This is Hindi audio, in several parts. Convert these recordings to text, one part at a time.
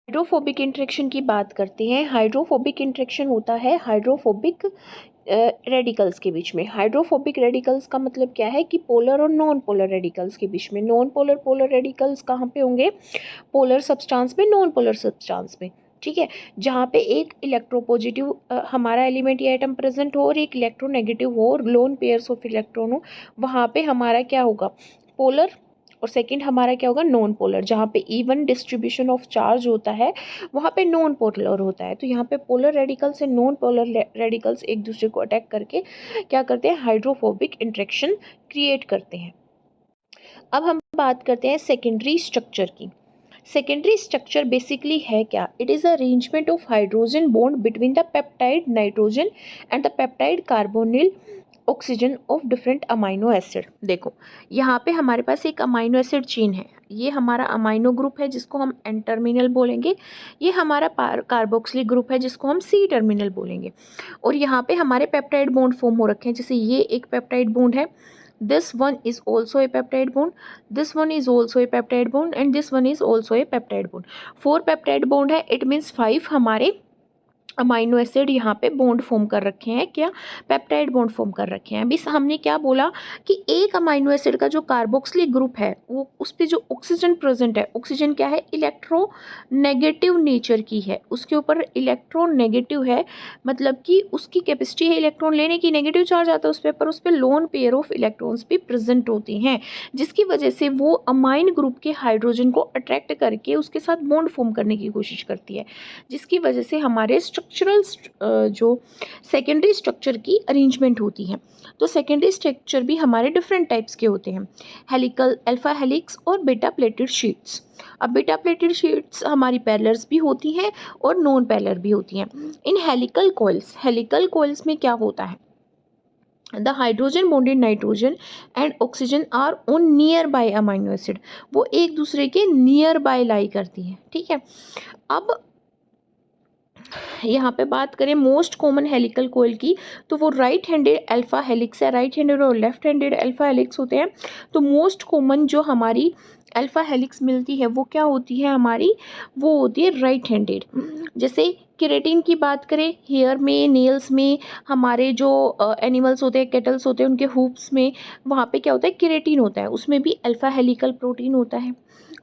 हाइड्रोफोबिक इंटरेक्शन की बात करते हैं। हाइड्रोफोबिक इंटरेक्शन होता है हाइड्रोफोबिक रेडिकल्स के बीच में। हाइड्रोफोबिक रेडिकल्स का मतलब क्या है कि पोलर और नॉन पोलर रेडिकल्स के बीच में। नॉन पोलर पोलर रेडिकल्स कहाँ पे होंगे? पोलर सब्सटेंस में, नॉन पोलर सब्सटेंस में, ठीक है। जहाँ पे एक इलेक्ट्रोपॉजिटिव हमारा एलिमेंट या एटम प्रेजेंट हो और एक इलेक्ट्रोनेगेटिव हो और लोन पेयर्स ऑफ इलेक्ट्रॉन हो, वहाँ पे हमारा क्या होगा? पोलर। और सेकंड हमारा क्या होगा? Non polar. जहाँ पे इवन डिस्ट्रीब्यूशन ऑफ चार्ज होता है वहाँ पे नॉन पोलर होता है। तो यहाँ पे पोलर रेडिकल्स से नॉन पोलर रेडिकल्स एक दूसरे को अटैक करके क्या करते हैं? हाइड्रोफोबिक इंटरेक्शन क्रिएट करते हैं। अब हम बात करते हैं सेकेंडरी स्ट्रक्चर की। सेकेंडरी स्ट्रक्चर बेसिकली है क्या? It is arrangement of hydrogen bond between the peptide nitrogen and the peptide carbonyl oxygen of different amino acid. देखो यहाँ पे हमारे पास एक अमाइनो एसिड चेन है, ये हमारा अमाइनो ग्रुप है जिसको हम एन टर्मिनल बोलेंगे। ये हमारा कार्बोक्सिलिक ग्रुप है जिसको हम सी टर्मिनल बोलेंगे। और यहाँ पे हमारे पेप्टाइड बॉन्ड फॉर्म हो रखे हैं। जैसे ये एक पेप्टाइड बॉन्ड है, this one is also a peptide bond, this one is also a peptide bond and this one is also a peptide bond। 4 peptide bond है, इट मीन्स 5 हमारे अमाइनो एसिड यहाँ पे बॉन्ड फॉर्म कर रखे हैं। क्या? पेप्टाइड बॉन्ड फॉर्म कर रखे हैं। अभी हमने क्या बोला कि एक अमाइनो एसिड का जो कार्बोक्सिलिक ग्रुप है वो उस पे जो ऑक्सीजन प्रेजेंट है, ऑक्सीजन क्या है? इलेक्ट्रो नेगेटिव नेचर की है, उसके ऊपर इलेक्ट्रॉन नेगेटिव है, मतलब कि उसकी कैपेसिटी है इलेक्ट्रॉन लेने की, नेगेटिव चार्ज आता है उस पर उसपे लोन पेयर ऑफ इलेक्ट्रॉन्स भी प्रेजेंट होते हैं, जिसकी वजह से वो अमाइन ग्रुप के हाइड्रोजन को अट्रैक्ट करके उसके साथ बॉन्ड फॉर्म करने की कोशिश करती है, जिसकी वजह से हमारे स्ट्रक्चरल जो सेकेंडरी स्ट्रक्चर की अरेंजमेंट होती है। तो सेकेंडरी स्ट्रक्चर भी हमारे डिफरेंट टाइप्स के होते हैं, हेलिकल, अल्फा हेलिक्स और बीटा प्लेटेड शीट्स। अब बीटा प्लेटेड शीट्स हमारी पैरेलल्स भी होती हैं और नॉन पैरेलल भी होती हैं। इन हेलिकल कॉइल्स में क्या होता है? The hydrogen bonded nitrogen and oxygen are on near by amino acid, वो एक दूसरे के नियर बाय लाई करती हैं, ठीक है। अब यहाँ पे बात करें मोस्ट कॉमन हेलिकल कोयल की, तो वो राइट हैंडेड अल्फा हेलिक्स है। राइट हैंडेड और लेफ्ट हैंडेड अल्फा हेलिक्स होते हैं। तो मोस्ट कॉमन जो हमारी अल्फा हेलिक्स मिलती है वो क्या होती है हमारी? वो होती है राइट हैंडेड। जैसे केराटिन की बात करें, हेयर में, नेल्स में, हमारे जो एनिमल्स होते हैं, कैटल्स होते हैं, उनके हूप्स में, वहाँ पे क्या होता है? केराटिन होता है, उसमें भी अल्फा हेलिकल प्रोटीन होता है।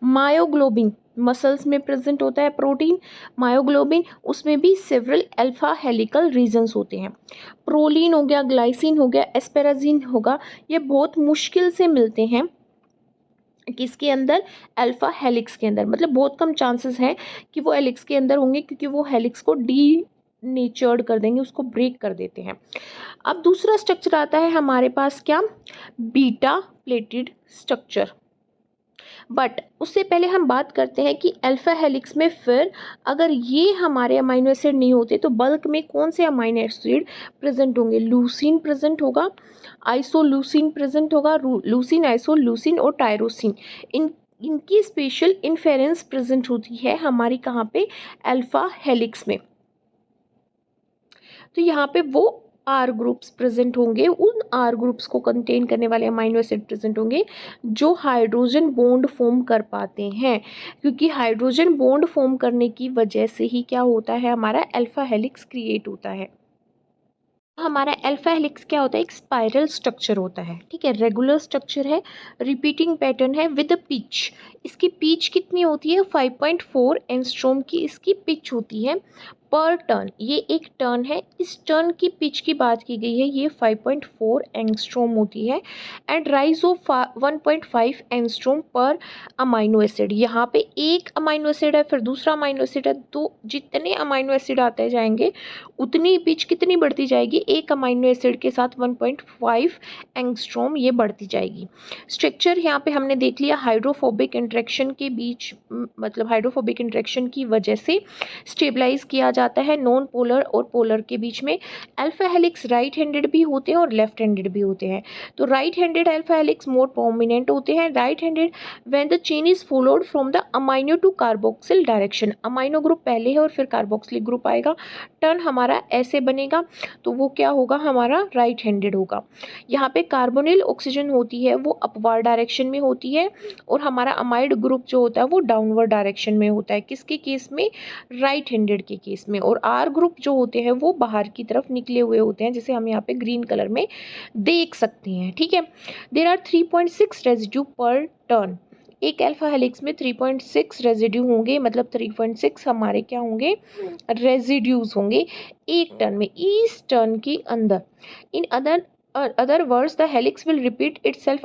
मायोग्लोबिन मसल्स में प्रेजेंट होता है प्रोटीन, मायोग्लोबिन, उसमें भी सेवरल अल्फा हेलिकल रीजन्स होते हैं। प्रोलीन हो गया, ग्लाइसिन हो गया, एस्पेराजिन होगा, ये बहुत मुश्किल से मिलते हैं किसके अंदर? अल्फा हेलिक्स के अंदर। मतलब बहुत कम चांसेस हैं कि वो हेलिक्स के अंदर होंगे, क्योंकि वो हेलिक्स को डी नेचर्ड कर देंगे, उसको ब्रेक कर देते हैं। अब दूसरा स्ट्रक्चर आता है हमारे पास, क्या? Beta pleated structure. बट उससे पहले हम बात करते हैं कि अल्फा हेलिक्स में फिर अगर ये हमारे अमाइनो एसिड नहीं होते तो बल्क में कौन से अमाइनो एसिड प्रेजेंट होंगे? लूसीन प्रेजेंट होगा, आइसोलूसीन प्रेजेंट होगा, लूसीन, आइसोलूसीन और टायरोसिन। इनकी स्पेशल इन्फेरेंस प्रेजेंट होती है हमारी कहाँ पे? अल्फा हेलिक्स में। तो यहाँ पे वो आर ग्रुप्स प्रेजेंट होंगे, उन आर ग्रुप्स को कंटेन करने वाले अमाइनो एसिड प्रेजेंट होंगे जो हाइड्रोजन बॉन्ड फॉर्म कर पाते हैं, क्योंकि हाइड्रोजन बॉन्ड फॉर्म करने की वजह से ही क्या होता है? हमारा अल्फा हेलिक्स क्रिएट होता है। हमारा अल्फा हेलिक्स क्या होता है? एक स्पाइरल स्ट्रक्चर होता है, ठीक है, रेगुलर स्ट्रक्चर है, रिपीटिंग पैटर्न है विद पिच। इसकी पिच कितनी होती है? 5.4 एंगस्ट्रॉम की इसकी पिच होती है पर टर्न। ये एक टर्न है, इस टर्न की पिच की बात की गई है, ये 5.4 एंगस्ट्रॉम होती है। एंड राइज ऑफ 1.5 एंगस्ट्रॉम पर अमाइनो एसिड। यहाँ पे एक अमाइनो एसिड है, फिर दूसरा अमाइनो एसिड है, तो जितने अमाइनो एसिड आते जाएंगे उतनी पिच कितनी बढ़ती जाएगी? एक अमाइनो एसिड के साथ 1.5 एंगस्ट्रॉम ये बढ़ती जाएगी। स्ट्रक्चर यहाँ पे हमने देख लिया हाइड्रोफोबिक इंटरेक्शन के बीच, मतलब हाइड्रोफोबिक इंटरेक्शन की वजह से स्टेबलाइज किया जाता है नॉन पोलर और पोलर के बीच में। अल्फा हेलिक्स राइट हैंडेड भी होते हैं और लेफ्ट हैंडेड भी होते हैं। तो right handed alpha helix more prominent होते हैं। Right handed when the chain is followed from the amino to carboxyl direction, amino group पहले है और फिर कार्बोक्सिलिक ग्रुप आएगा, टर्न हमारा ऐसे बनेगा, तो वो क्या होगा, हमारा राइट हैंडेड होगा। यहाँ पे कार्बोनिल ऑक्सीजन होती है वो अपवर्ड डायरेक्शन में होती है और हमारा अमाइड ग्रुप जो होता है वो डाउनवर्ड डायरेक्शन में होता है। किसके केस में, राइट हैंडेड के केस में। और आर ग्रुप जो होते हैं वो बाहर की तरफ निकले हुए होते हैं, जैसे हम यहाँ पे ग्रीन कलर में देख सकते हैं। ठीक है, देयर आर 3.6 रेजिड्यू पर टर्न। एक अल्फा हेलिक्स में 3.6 रेजिड्यू होंगे, मतलब 3.6 हमारे क्या होंगे, रेजिड्यूज होंगे एक टर्न में, इस टर्न के अंदर। In other words the helix will repeat itself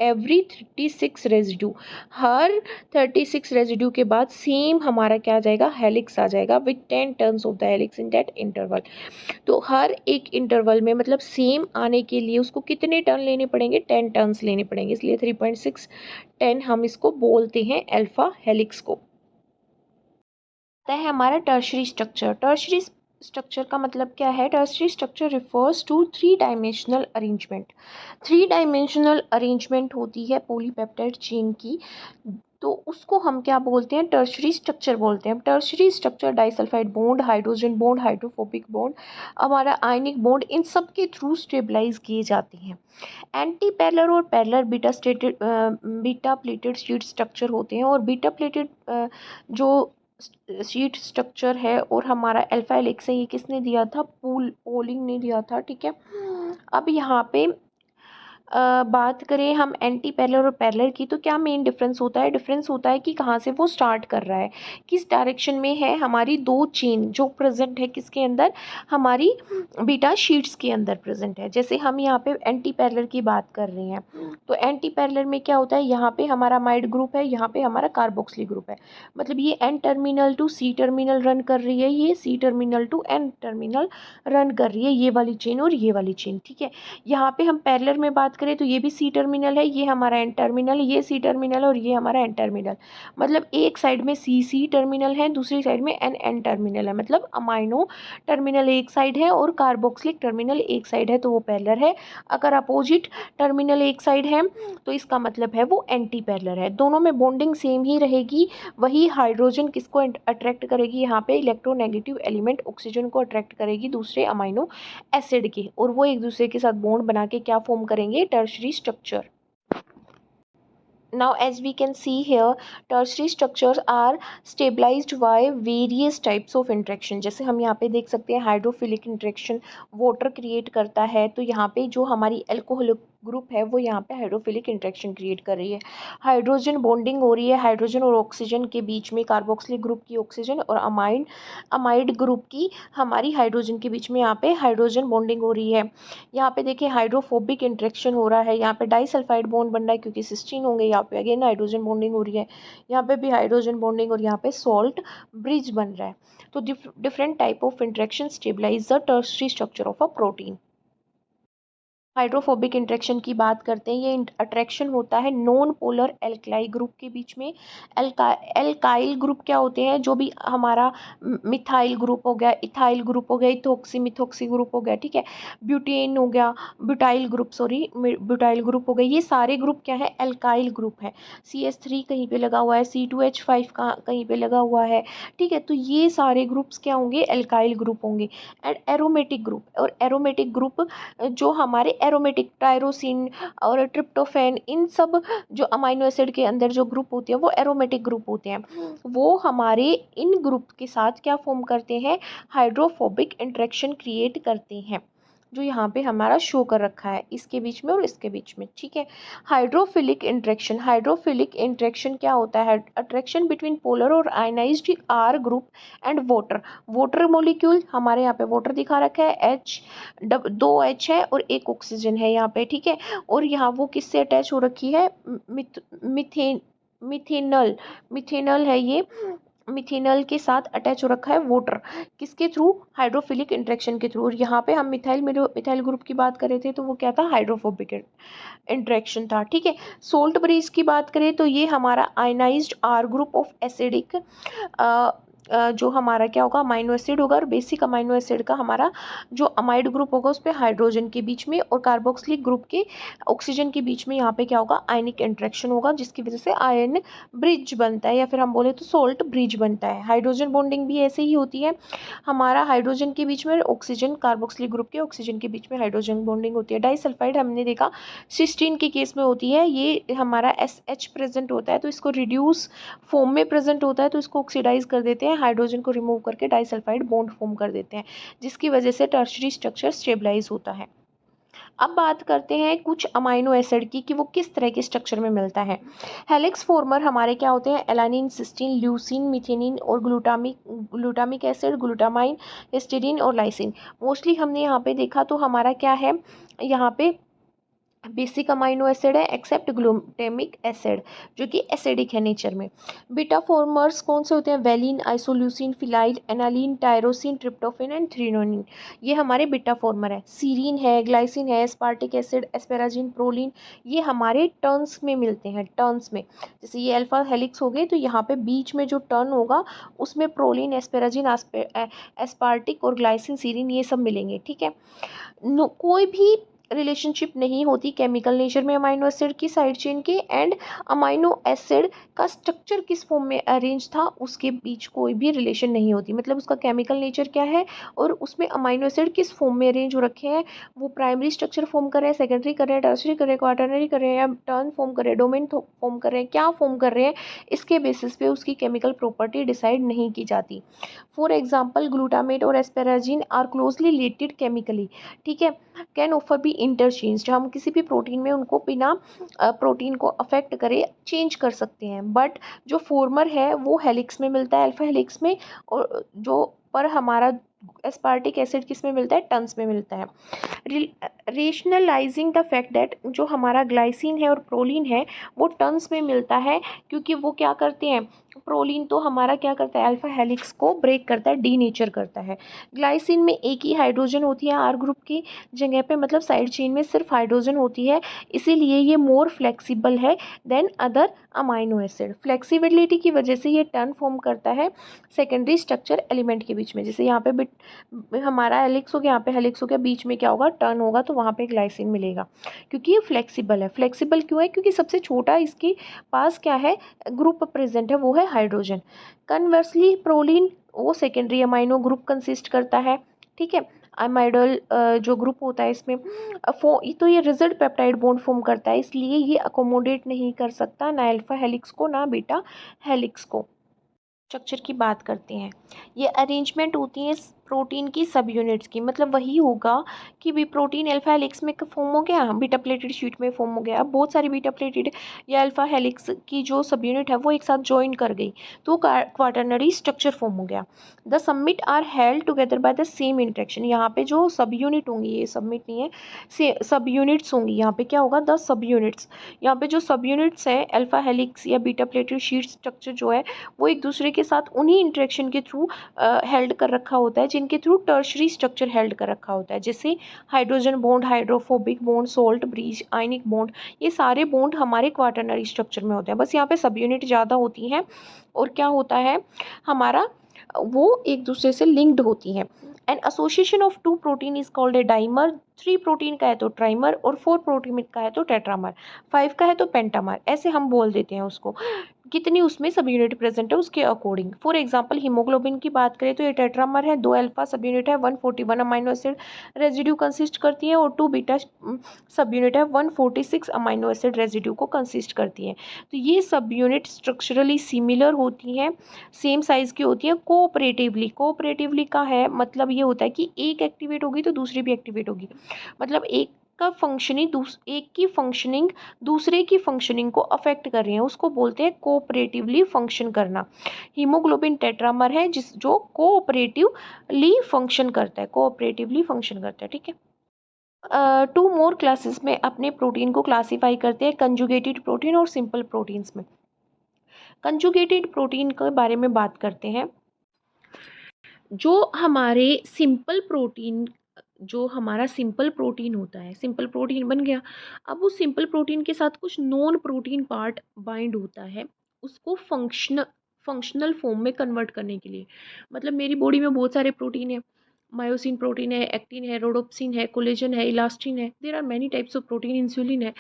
every 36 residue. Her 36 residue के बाद सेम हमारा क्या आ जाएगा, हेलिक्स आ जाएगा with 10 turns of the helix in that interval. तो हर एक इंटरवल में मतलब सेम आने के लिए उसको कितने टर्न लेने पड़ेंगे, 10 टर्न्स लेने पड़ेंगे, इसलिए 3.6 10 हम इसको बोलते हैं अल्फा हेलिक्स को। है हमारा टर्शरी स्ट्रक्चर। टर्शरी स्ट्रक्चर का मतलब क्या है, tertiary structure refers to 3 dimensional arrangement. 3 dimensional arrangement होती है पॉलीपेप्टाइड चेन की, तो उसको हम क्या बोलते हैं, टर्शरी स्ट्रक्चर बोलते हैं। Tertiary structure disulphide bond, hydrogen bond, hydrophobic bond, हमारा आयनिक बॉन्ड, इन सब के थ्रू स्टेबलाइज किए जाते हैं। एंटी पैरेलल और parallel beta pleated sheet structure होते हैं, और बीटा प्लेटेड जो शीट स्ट्रक्चर है और हमारा अल्फा हेलिक्स है, ये किसने दिया था, पोलिंग ने दिया था। ठीक है, अब यहाँ पे बात करें हम एंटी पैरेलल और पैरेलल की, तो क्या मेन डिफरेंस होता है, डिफरेंस होता है कि कहाँ से वो स्टार्ट कर रहा है, किस डायरेक्शन में है। हमारी दो चेन जो प्रेजेंट है किसके अंदर, हमारी बीटा शीट्स के अंदर प्रेजेंट है। जैसे हम यहाँ पे एंटी पैरेलल की बात कर रहे हैं, तो एंटी पैरेलल में क्या होता है, यहाँ पे हमारा अमाइड ग्रुप है, यहाँ पे हमारा कार्बोक्सिलिक ग्रुप है, मतलब ये N terminal to C terminal run कर रही है, ये C terminal to N terminal run कर रही है, ये वाली चेन और ये वाली चेन। ठीक है, यहाँ पे हम पैरेलल में बात करें तो ये भी सी टर्मिनल है, ये हमारा एन टर्मिनल, ये सी टर्मिनल है और ये हमारा एन टर्मिनल। मतलब एक साइड में सी टर्मिनल है, दूसरी साइड में एन टर्मिनल है, मतलब अमाइनो टर्मिनल एक साइड है और कार्बोक्सिलिक टर्मिनल एक साइड है, तो वो पैरेलल है। अगर अपोजिट टर्मिनल एक साइड है तो इसका मतलब है वो एंटी पैरेलल है। दोनों में बॉन्डिंग सेम ही रहेगी। वही हाइड्रोजन किसको अट्रैक्ट करेगी, यहाँ पे इलेक्ट्रोनेगेटिव एलिमेंट ऑक्सीजन को अट्रैक्ट करेगी दूसरे अमाइनो एसिड के, और वो एक दूसरे के साथ बॉन्ड बना के क्या फॉर्म करेंगे, tertiary structure. Now as we can see here, tertiary structures are stabilized by various types of interaction। जैसे हम यहाँ पे देख सकते हैं हाइड्रोफिलिक इंट्रैक्शन वाटर क्रिएट करता है, तो यहाँ पे जो हमारी अल्कोहलिक ग्रुप है वो यहाँ पे हाइड्रोफिलिक इंट्रैक्शन क्रिएट कर रही है। हाइड्रोजन बॉन्डिंग हो रही है हाइड्रोजन और ऑक्सीजन के बीच में, कार्बोक्सिलिक ग्रुप की ऑक्सीजन और अमाइड ग्रुप की हमारी हाइड्रोजन के बीच में यहाँ पे हाइड्रोजन बॉन्डिंग हो रही है। यहाँ पे देखिए हाइड्रोफोबिक इंट्रैक्शन हो रहा है, यहाँ पे डाइसल्फाइड बॉन्ड बन रहा है क्योंकि सिस्टीन होंगे, यहाँ पे अगेन हाइड्रोजन बॉन्डिंग हो रही है, यहाँ पे भी हाइड्रोजन बॉन्डिंग और यहाँ पे सॉल्ट ब्रिज बन रहा है। तो different type of interaction stabilise the tertiary structure of a protein. Hydrophobic interaction की बात करते हैं, ये अट्रैक्शन होता है नॉन पोलर एल्काइल ग्रुप के बीच में। एल्काइल ग्रुप क्या होते हैं, जो भी हमारा मिथाइल ग्रुप हो गया, इथाइल ग्रुप हो गया, इथोक्सी मिथोक्सी ग्रुप हो गया, ठीक है, ब्यूटेन हो गया, ब्यूटाइल ग्रुप हो गया, ये सारे ग्रुप क्या है, एल्काइल ग्रुप है। CH3 कहीं पे लगा हुआ है, C2H5 कहीं पे लगा हुआ है, ठीक है, तो ये सारे ग्रुप्स क्या होंगे, एल्काइल ग्रुप होंगे। एंड एरोमेटिक ग्रुप, और एरोमेटिक ग्रुप जो हमारे एरोमेटिक टायरोसिन और ट्रिप्टोफैन, इन सब जो अमाइनो एसिड के अंदर जो ग्रुप होते हैं वो एरोमेटिक ग्रुप होते हैं। वो हमारे इन ग्रुप के साथ क्या फॉर्म करते हैं, हाइड्रोफोबिक इंट्रैक्शन क्रिएट करते हैं, जो यहाँ पे हमारा शो कर रखा है इसके बीच में और इसके बीच में। ठीक है, हाइड्रोफिलिक इंट्रैक्शन क्या होता है, अट्रैक्शन बिटवीन पोलर और ionised R group and water molecule. हमारे यहाँ पे वाटर दिखा रखा है, दो H है और एक ऑक्सीजन है यहाँ पे, ठीक है, और यहाँ वो किससे अटैच हो रखी है, मिथेनल है, ये मिथेनल के साथ अटैच हो रखा है वाटर, किसके थ्रू, हाइड्रोफिलिक इंट्रैक्शन के थ्रू। और यहाँ पे हम मिथाइल ग्रुप की बात कर रहे थे, तो वो क्या था, हाइड्रोफोबिक इंट्रैक्शन था। ठीक है, सोल्ट ब्रिज की बात करें तो ये हमारा ionised R group of acidic जो हमारा क्या होगा, अमाइनो एसिड होगा, और बेसिक अमाइनो एसिड का हमारा जो अमाइड ग्रुप होगा उस पर हाइड्रोजन के बीच में और कार्बोक्सिलिक ग्रुप के ऑक्सीजन के बीच में यहाँ पे क्या होगा, आयनिक इंटरेक्शन होगा, जिसकी वजह से आयन ब्रिज बनता है, या फिर हम बोले तो सोल्ट ब्रिज बनता है। हाइड्रोजन बॉन्डिंग भी ऐसे ही होती है, हमारा हाइड्रोजन के बीच में ऑक्सीजन, कार्बोक्सिलिक ग्रुप के ऑक्सीजन के बीच में हाइड्रोजन बॉन्डिंग होती है। डाइसल्फाइड हमने देखा सिस्टीन के केस में होती है, ये हमारा SH प्रेजेंट होता है तो इसको रिड्यूस फॉर्म में प्रेजेंट होता है तो इसको ऑक्सीडाइज कर देते हैं, हाइड्रोजन को रिमूव करके डाइसल्फाइड बॉन्ड फॉर्म कर देते हैं, जिसकी वजह से टर्शरी स्ट्रक्चर स्टेबलाइज होता है। अब बात करते हैं कुछ अमाइनो एसिड की कि वो किस तरह के स्ट्रक्चर में मिलता है। हेलिक्स फॉर्मर हमारे क्या होते हैं, एलानिन, सिस्टीन, ल्यूसीन, मिथेनिन और ग्लूटामिक एसिड, ग्लूटामाइन, हिस्टीडीन और लाइसिन। मोस्टली हमने यहाँ पे देखा तो हमारा क्या है, यहाँ पे बेसिक अमाइनो एसिड है एक्सेप्ट ग्लूटामिक एसिड जो कि एसिडिक है नेचर में। बीटा फॉर्मर्स कौन से होते हैं, valine, isoleucine, phenyl, alanine, tyrosine, tryptophan and threonine, ये हमारे बीटा फॉर्मर है। सीरीन है, ग्लाइसिन है, एस्पार्टिक एसिड, एस्पेराजिन, प्रोलिन, ये हमारे टर्न्स में मिलते हैं, टर्न्स में। जैसे ये अल्फा हेलिक्स हो गए तो यहाँ पे बीच में जो टर्न होगा उसमें प्रोलिन, एस्पेराजिन, एस्पार्टिक और ग्लाइसिन, सीरीन ये सब मिलेंगे, ठीक है। कोई भी रिलेशनशिप नहीं होती केमिकल नेचर में अमाइनो एसिड की साइड चेन के एंड अमाइनो एसिड का स्ट्रक्चर किस फॉर्म में अरेंज था उसके बीच कोई भी रिलेशन नहीं होती, मतलब उसका केमिकल नेचर क्या है और उसमें अमाइनो एसिड किस फॉर्म में अरेंज हो रखे हैं, वो प्राइमरी स्ट्रक्चर फॉर्म कर रहे हैं, सेकेंडरी कर रहे हैं, टर्शरी कर रहे हैं, क्वाटरनरी कर रहे हैं, या टर्न फॉर्म कर रहे हैं, डोमेन फॉर्म कर रहे हैं, क्या फॉर्म कर रहे हैं, इसके बेसिस पे उसकी केमिकल प्रॉपर्टी डिसाइड नहीं की जाती। फॉर एग्जाम्पल ग्लूटामेट और asparagine are closely related chemically, ठीक है, कैन ऑफर बी इंटरचेंज, हम किसी भी प्रोटीन में उनको बिना प्रोटीन को अफेक्ट करे चेंज कर सकते हैं, बट जो फॉर्मर है वो हेलिक्स में मिलता है, अल्फा हेलिक्स में, और जो पर हमारा एस्पार्टिक एसिड किस में मिलता है, टन्स में मिलता है। रेशनलाइजिंग द फैक्ट दैट जो हमारा ग्लाइसिन है और प्रोलिन है वो टन्स में मिलता है, क्योंकि वो क्या करते हैं, प्रोलिन तो हमारा क्या करता है, अल्फा हेलिक्स को ब्रेक करता है, डीनेचर करता है। ग्लाइसिन में एक ही हाइड्रोजन होती है आर ग्रुप की जगह पे, मतलब साइड चेन में सिर्फ हाइड्रोजन होती है, इसीलिए ये मोर फ्लेक्सिबल है than other amino acid. Flexibility की वजह से ये टर्न फॉर्म करता है सेकेंडरी स्ट्रक्चर एलिमेंट के बीच में, जैसे यहाँ पे हमारा हेलिक्स हो गया, यहाँ पे हेलिक्स हो गया, बीच में क्या होगा, टर्न होगा, तो वहाँ पे ग्लाइसिन मिलेगा, क्योंकि ये फ्लेक्सिबल है। फ्लेक्सिबल क्यों है, क्योंकि सबसे छोटा इसके पास क्या है, ग्रुप प्रेजेंट है, वो है हाइड्रोजन। कन्वर्सली प्रोलिन वो सेकेंडरी अमाइनो ग्रुप कंसिस्ट करता है, ठीक है, अमाइडल जो ग्रुप होता है इसमें तो ये रिजिड पेप्टाइड बॉन्ड फॉर्म करता है, इसलिए ये अकोमोडेट नहीं कर सकता ना अल्फा हेलिक्स को ना बीटा हेलिक्स को। स्ट्रक्चर की बात करते हैं, ये अरेंजमेंट होती है प्रोटीन की सब यूनिट्स की, मतलब वही होगा कि भी प्रोटीन अल्फा हेलिक्स में फॉर्म हो गया, बीटा प्लेटेड शीट में फॉर्म हो गया, अब बहुत सारी बीटा प्लेटेड या अल्फा हेलिक्स की जो सब यूनिट है वो एक साथ ज्वाइन कर गई तो क्वाटरनरी स्ट्रक्चर फॉर्म हो गया। The submit are held together by the same interaction, यहाँ पे जो सब यूनिट होंगी, ये सबमिट नहीं है, सब यूनिट्स होंगी, यहाँ पे क्या होगा, द सब यूनिट्स, यहाँ पे जो सब यूनिट्स हैं अल्फा हेलिक्स या बीटा प्लेटेड शीट स्ट्रक्चर जो है वो एक दूसरे के साथ उन्हीं इंटरेक्शन के थ्रू हेल्ड कर रखा होता है जिनके थ्रू टर्शरी स्ट्रक्चर हेल्ड कर रखा होता है, जैसे hydrogen bond, hydrophobic bond, salt bridge, ionic bond, ये सारे बॉन्ड हमारे क्वाटरनरी स्ट्रक्चर में होते हैं, बस यहाँ पे सब यूनिट ज़्यादा होती हैं और क्या होता है हमारा वो एक दूसरे से लिंक्ड होती हैं। An association of two protein is called a dimer, 3 protein का है तो ट्राइमर और 4 प्रोटीन का है तो टेट्रामर, 5 का है तो पेंटामर, ऐसे हम बोल देते हैं उसको, कितनी उसमें सब यूनिट प्रेजेंट है उसके अकॉर्डिंग। फॉर एग्जांपल हीमोग्लोबिन की बात करें तो ये टेट्रामर है, 2 अल्फा सब यूनिट है, 141 अमाइनो एसिड रेजिड्यू कंसिस्ट करती है और 2 बीटा सब यूनिट है, 146 अमाइनो एसिड रेजिड्यू को कंसिस्ट करती है। तो ये सब यूनिट स्ट्रक्चरली सिमिलर होती हैं, सेम साइज की होती है। कोऑपरेटिवली का है मतलब ये होता है कि एक एक्टिवेट होगी तो दूसरी भी एक्टिवेट होगी, मतलब एक की फंक्शनिंग दूसरे की फंक्शनिंग को अफेक्ट कर रही है, उसको बोलते हैं कोऑपरेटिवली फंक्शन करना। हीमोग्लोबिन टेट्रामर है जो कोऑपरेटिवली फंक्शन करता है, ठीक है। 2 मोर क्लासेस में अपने प्रोटीन को क्लासीफाई करते हैं, कंजुगेटेड प्रोटीन और सिंपल प्रोटीन्स में। कंजुगेटेड प्रोटीन के बारे में बात करते हैं, जो हमारे सिंपल प्रोटीन जो हमारा सिंपल प्रोटीन होता है, सिंपल प्रोटीन बन गया, अब उस सिंपल प्रोटीन के साथ कुछ नॉन प्रोटीन पार्ट बाइंड होता है, उसको फंक्शनल फॉर्म में कन्वर्ट करने के लिए। मतलब मेरी बॉडी में बहुत सारे प्रोटीन है, मायोसिन प्रोटीन है, एक्टिन है, रोडोप्सिन है, कोलेजन है, इलास्टिन है, there are many types of protein, insulin है।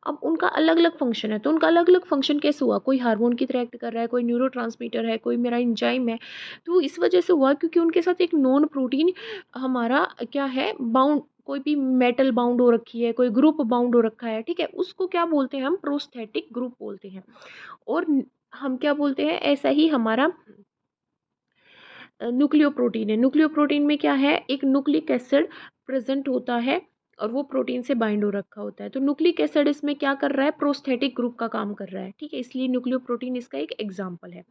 अब उनका अलग अलग फंक्शन है, तो उनका अलग अलग फंक्शन कैसे हुआ? कोई हार्मोन की तरह एक्ट कर रहा है, कोई न्यूरोट्रांसमीटर है, कोई मेरा एंजाइम है। तो इस वजह से हुआ क्योंकि उनके साथ एक नॉन प्रोटीन हमारा क्या है, बाउंड, कोई भी मेटल बाउंड हो रखी है, कोई ग्रुप बाउंड हो रखा है, ठीक है, उसको क्या बोलते हैं हम? प्रोस्थेटिक ग्रुप बोलते हैं। और हम क्या बोलते हैं, ऐसा ही हमारा न्यूक्लियोप्रोटीन है। न्यूक्लियोप्रोटीन में क्या है, एक न्यूक्लिक एसिड प्रेजेंट होता है और वो प्रोटीन से बाइंड हो रखा होता है। तो न्यूक्लिक एसिड इसमें क्या कर रहा है? प्रोस्थेटिक ग्रुप का काम कर रहा है, ठीक है, इसलिए न्यूक्लियोप्रोटीन इसका एक एग्जाम्पल है।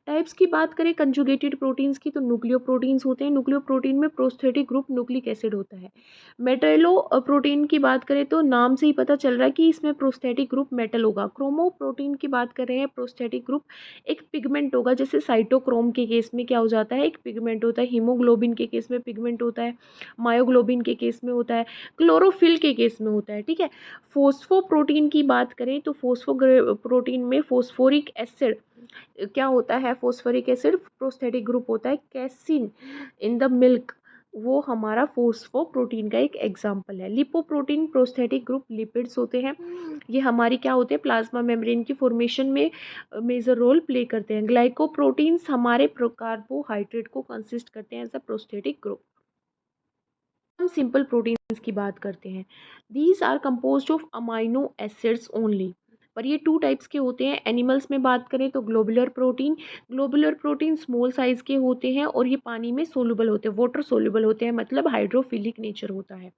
टाइप्स की बात करें कंजुगेटेड प्रोटीन्स की, तो न्यूक्लियोप्रोटीन्स होते हैं। न्यूक्लियोप्रोटीन में प्रोस्थेटिक ग्रुप न्यूक्लिक एसिड होता है। मेटेलो प्रोटीन की बात करें तो नाम से ही पता चल रहा है कि इसमें प्रोस्थेटिक ग्रुप मेटल होगा। क्रोमो प्रोटीन की बात कर रहे हैं, प्रोस्थेटिक ग्रुप एक पिगमेंट होगा। जैसे साइटोक्रोम के केस में क्या हो जाता है, एक पिगमेंट होता है। हीमोग्लोबिन के केस में पिगमेंट होता है, मायोग्लोबिन के केस में होता है, क्लोरोफिल के केस में होता है, ठीक है। फोस्फोप्रोटीन की बात करें तो फोस्फोप्रोटीन में फोस्फोरिक एसिड क्या होता है, फोस्फोरिक एसिड प्रोस्थेटिक ग्रुप होता है। कैसिन इन द मिल्क, वो हमारा फोस्फोप्रोटीन का एक एग्जाम्पल है। लिपोप्रोटीन प्रोस्थेटिक ग्रुप लिपिड्स होते हैं। ये हमारी क्या होते हैं, प्लाज्मा मेम्ब्रेन की फॉर्मेशन में मेजर रोल प्ले करते हैं। ग्लाइकोप्रोटीन्स हमारे कार्बोहाइड्रेट को कंसिस्ट करते हैं एज अ प्रोस्थेटिक ग्रुप। हम सिंपल प्रोटीन्स की बात करते हैं। These are composed of amino acids only. पर ये टू टाइप्स के होते हैं। एनिमल्स में बात करें तो ग्लोबुलर प्रोटीन स्मॉल साइज के होते हैं और ये पानी में सोलुबल होते हैं, वाटर सोलुबल होते हैं, मतलब हाइड्रोफिलिक नेचर होता है।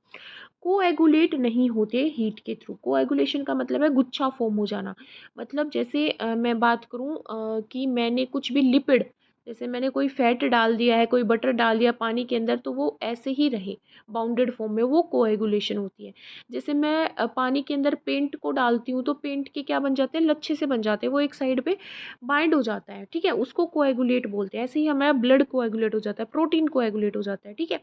कोएगुलेट नहीं होते हीट के थ्रू। कोएगुलेशन का मतलब है गुच्छा फॉर्म हो जाना। मतलब जैसे मैं बात करूं कि मैंने कुछ भी लिपिड, जैसे मैंने कोई फैट डाल दिया है, कोई बटर डाल दिया पानी के अंदर, तो वो ऐसे ही रहे बाउंडेड फॉर्म में, वो कोएगुलेशन होती है। जैसे मैं पानी के अंदर पेंट को डालती हूँ तो पेंट के क्या बन जाते हैं, लच्छे से बन जाते हैं, वो एक साइड पे बाइंड हो जाता है, ठीक है, उसको कोएगुलेट बोलते हैं। ऐसे ही हमारा ब्लड कोएगुलेट हो जाता है, प्रोटीन कोएगुलेट हो जाता है, ठीक है।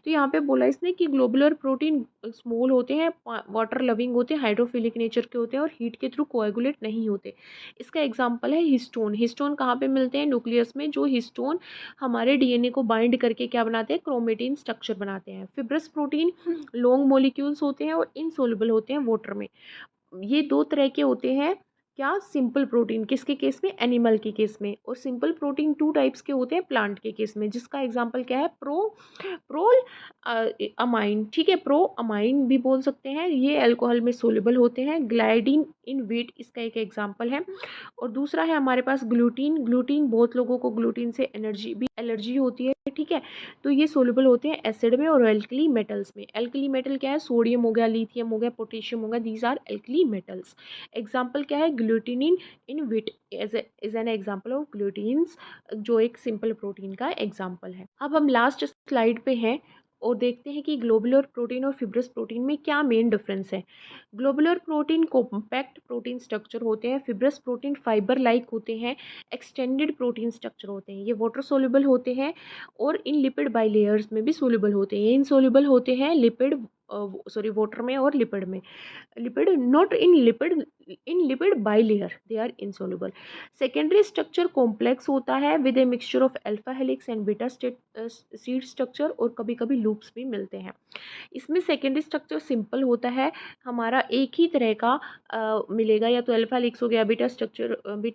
तो यहाँ पे बोला इसने कि ग्लोबुलर प्रोटीन स्मॉल होते हैं, वाटर लविंग होते हैं, हाइड्रोफिलिक नेचर के होते हैं और हीट के थ्रू कोएगुलेट नहीं होते। इसका एग्जांपल है हिस्टोन। हिस्टोन कहाँ पे मिलते हैं? न्यूक्लियस में। जो हिस्टोन हमारे डीएनए को बाइंड करके क्या बनाते हैं, क्रोमेटिन स्ट्रक्चर बनाते हैं। फिब्रस प्रोटीन लॉन्ग मॉलिक्यूल्स होते हैं और इनसोल्युबल होते हैं वाटर में। ये दो तरह के होते हैं। क्या? सिंपल प्रोटीन किसके केस में? एनिमल के केस में। और सिंपल प्रोटीन टू टाइप्स के होते हैं प्लांट के केस में, जिसका एग्जांपल क्या है? प्रोल अमाइन, ठीक है, प्रो अमाइन भी बोल सकते हैं। ये अल्कोहल में सोल्युबल होते हैं। ग्लाइडिन इन वीट इसका एक एग्जांपल है। और दूसरा है हमारे पास ग्लूटीन। ग्लूटीन, बहुत लोगों को ग्लूटीन से एलर्जी होती है, ठीक है। तो ये सोल्युबल होते हैं एसिड में और एल्कली मेटल्स में। एल्कली मेटल क्या है? सोडियम हो गया, लिथियम हो गया, पोटेशियम हो गया, these are alkali metals. Example क्या है? Glutenin in wheat is an example of glutens, जो एक सिंपल प्रोटीन का एग्जाम्पल है। अब हम लास्ट स्लाइड पे हैं और देखते हैं कि ग्लोबुलर प्रोटीन और फिब्रस प्रोटीन में क्या मेन डिफरेंस है। Globular protein compact protein structure होते हैं, फिब्रस प्रोटीन फाइबर लाइक होते हैं, एक्सटेंडेड प्रोटीन स्ट्रक्चर होते हैं। ये वाटर सोल्यूबल होते हैं और इन लिपिड बाइलेयर्स में भी सोल्यूबल होते हैं। ये इनसोल्यूबल होते हैं लिपिड वाटर में और लिपिड में। Lipid not in lipid, in lipid bilayer they are insoluble. Secondary structure complex होता है with a mixture of alpha helix and beta sheet structure, और कभी कभी लूप्स भी मिलते हैं। इसमें सेकेंडरी स्ट्रक्चर सिंपल होता है, हमारा एक ही तरह का मिलेगा, या तो अल्फा हेलिक्स हो गया, बीटा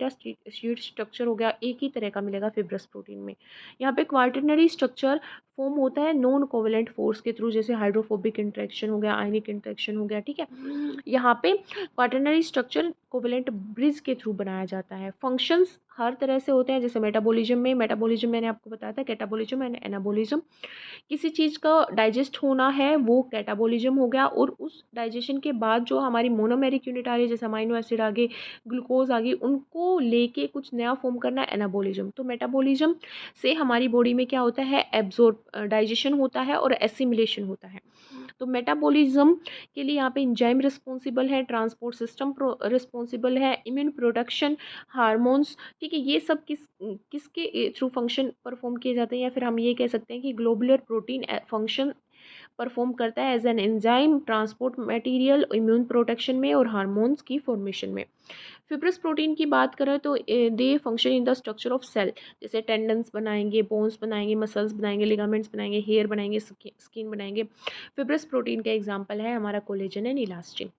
सीड स्ट्रक्चर हो गया, एक ही तरह का मिलेगा फिब्रस प्रोटीन में। यहाँ पे क्वार्टरनरी स्ट्रक्चर फॉर्म होता है नॉन कोवेलेंट फोर्स के थ्रू, जैसे हाइड्रोफोबिक इंटरेक्शन हो गया, आयनिक इंटरेक्शन हो गया, ठीक है। यहाँ पे क्वार्टरनरी स्ट्रक्चर कोवेलेंट ब्रिज के थ्रू बनाया जाता है। फंक्शंस हर तरह से होते हैं, जैसे मेटाबॉलिज्म मैंने आपको बताया था, कैटाबॉलिज्म एंड एनाबॉलिज्म। किसी चीज़ का डाइजेस्ट होना है वो कैटाबॉलिज्म हो गया, और उस डाइजेशन के बाद जो हमारी मोनोमेरिक यूनिट आ रही है, जैसे अमाइनो एसिड आ गए, ग्लूकोज आ गई, उनको लेके कुछ नया फॉर्म करना एनाबॉलिज्म। तो मेटाबॉलिज्म से हमारी बॉडी में क्या होता है? एब्जॉर्ब, डाइजेशन होता है और एसिमिलेशन होता है। तो मेटाबॉलिज्म के लिए यहाँ पे इंजाइम रिस्पॉन्सिबल है, ट्रांसपोर्ट सिस्टम रिस्पॉन्सिबल है, इम्यून प्रोडक्शन, हार्मोन्स, ठीक है। ये सब किसके थ्रू फंक्शन परफॉर्म किए जाते हैं, या फिर हम ये कह सकते हैं कि ग्लोबुलर प्रोटीन फंक्शन परफॉर्म करता है as an enzyme, transport material, immune protection में और हार्मोन्स की फॉर्मेशन में। फिब्रस प्रोटीन की बात करें तो they function in the structure of cell, जैसे टेंडन्स बनाएंगे, बोन्स बनाएंगे, मसल्स बनाएंगे, लिगामेंट्स बनाएंगे, हेयर बनाएंगे, स्किन बनाएंगे। फिब्रस प्रोटीन का एग्जांपल है हमारा कोलेजन एंड इलास्टिन।